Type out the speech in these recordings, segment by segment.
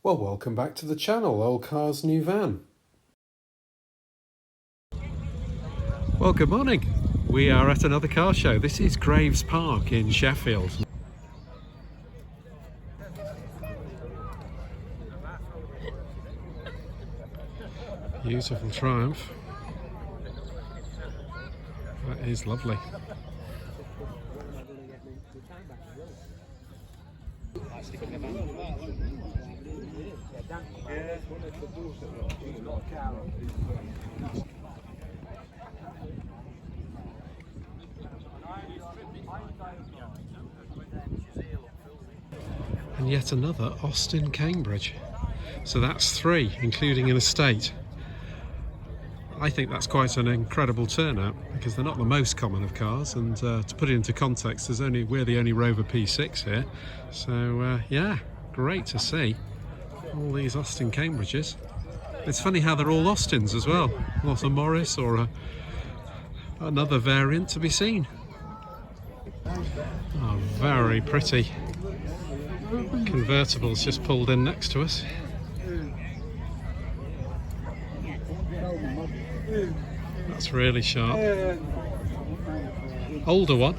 Well, welcome back to the channel, Old Cars New Van. Well, good morning. We are at another car show. This is Graves Park in Sheffield. Beautiful Triumph. That is lovely. And yet another Austin Cambridge. So that's 3, including an estate. I think that's quite an incredible turnout because they're not the most common of cars, and to put it into context, we're the only Rover P6 here. So yeah, great to see all these Austin Cambridges. It's funny how they're all Austins as well, not a Morris or another variant to be seen. Oh, very pretty. Convertible's just pulled in next to us. That's really sharp. Older one,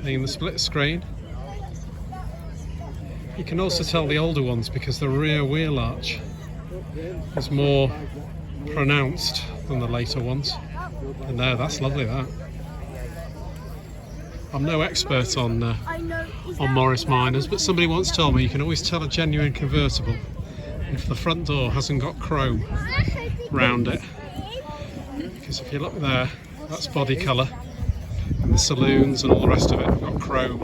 being the split screen. You can also tell the older ones because the rear wheel arch is more pronounced than the later ones. And there, that's lovely, that. I'm no expert on Morris Minors, but somebody once told me you can always tell a genuine convertible if the front door hasn't got chrome round it. Because if you look there, that's body colour, and the saloons and all the rest of it have got chrome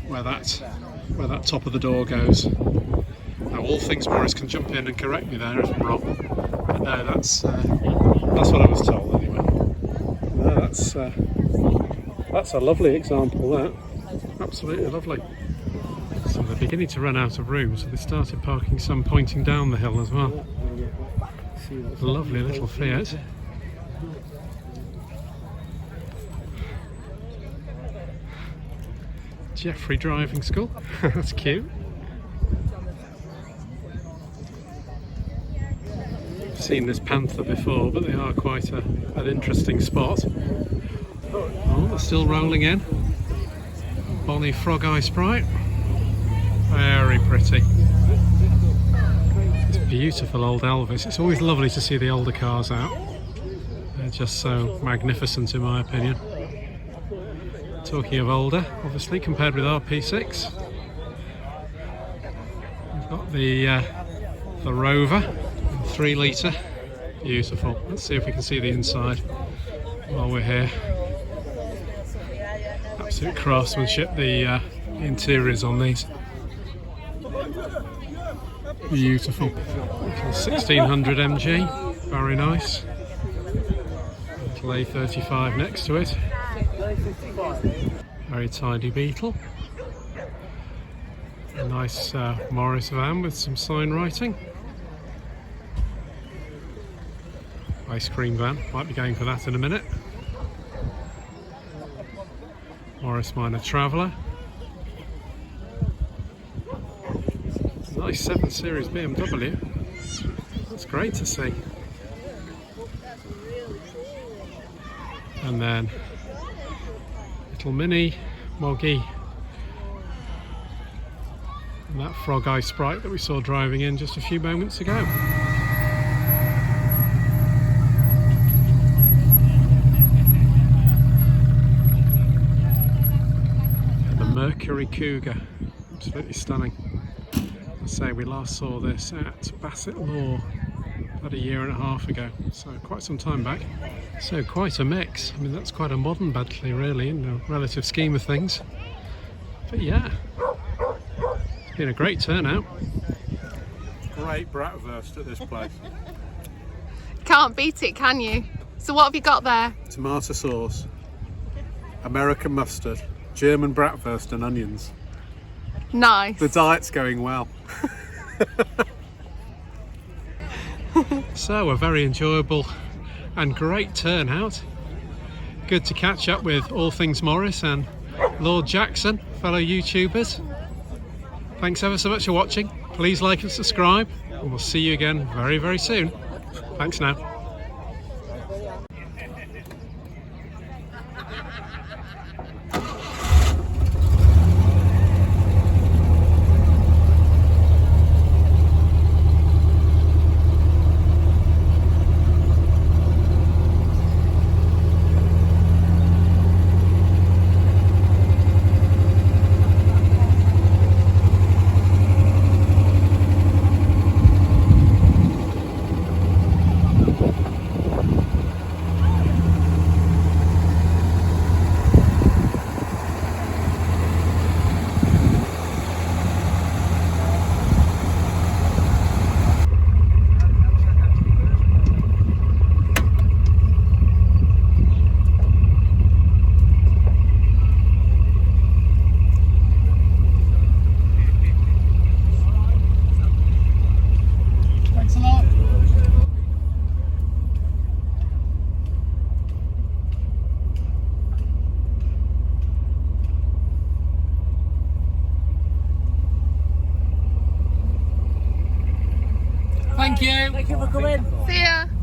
where that top of the door goes. Now, all things Morris can jump in and correct me there if I'm wrong, but no, that's what I was told anyway. No, that's a lovely example, that. Absolutely lovely. So they're beginning to run out of room, so they started parking some pointing down the hill as well. Lovely little Fiat. Jeffrey Driving School. That's cute. I've seen this Panther before, but they are quite an interesting spot. Oh, they're still rolling in. Bonnie Frog Eye Sprite. Very pretty. It's beautiful old Elvis. It's always lovely to see the older cars out. They're just so magnificent in my opinion. Talking of older, obviously, compared with our P6, we've got the Rover, 3 litre, beautiful. Let's see if we can see the inside while we're here. Absolute craftsmanship, the interiors on these. Beautiful. 1600 MG, very nice. Little A35 next to it. Very tidy Beetle. A nice Morris van with some sign writing. Ice cream van, might be going for that in a minute. Morris Minor Traveller. Nice 7 Series BMW. That's great to see. And then little mini Moggy, and that Frog Eye Sprite that we saw driving in just a few moments ago. And the Mercury Cougar, absolutely stunning. I say we last saw this at Bassett Law about 1.5 years ago, so quite some time back. So quite a mix. I mean, that's quite a modern Bentley really in the relative scheme of things. But yeah, it's been a great turnout. Great bratwurst at this place. Can't beat it, can you? So what have you got there? Tomato sauce, American mustard, German bratwurst and onions. Nice. The diet's going well. So a very enjoyable and great turnout. Good to catch up with all things Morris and Lord Jackson, fellow YouTubers. Thanks ever so much for watching. Please like and subscribe, and we'll see you again very, very soon. Thanks now. Thanks a lot. Thank you. Thank you for coming. See ya.